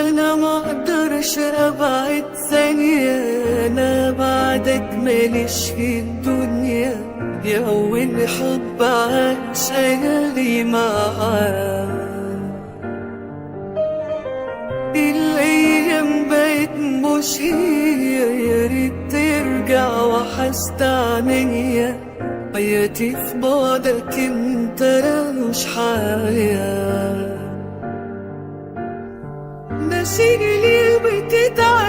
انا ما اقدرش ابعد ثانية، انا بعدك ماليش في الدنيا، يا اول حب عاش لي معاك. الايام بقت مش هي، يا ريت ترجع وحستعنيا، حياتي في بعدك انت مش حياة. ناسيني ليه بتتعب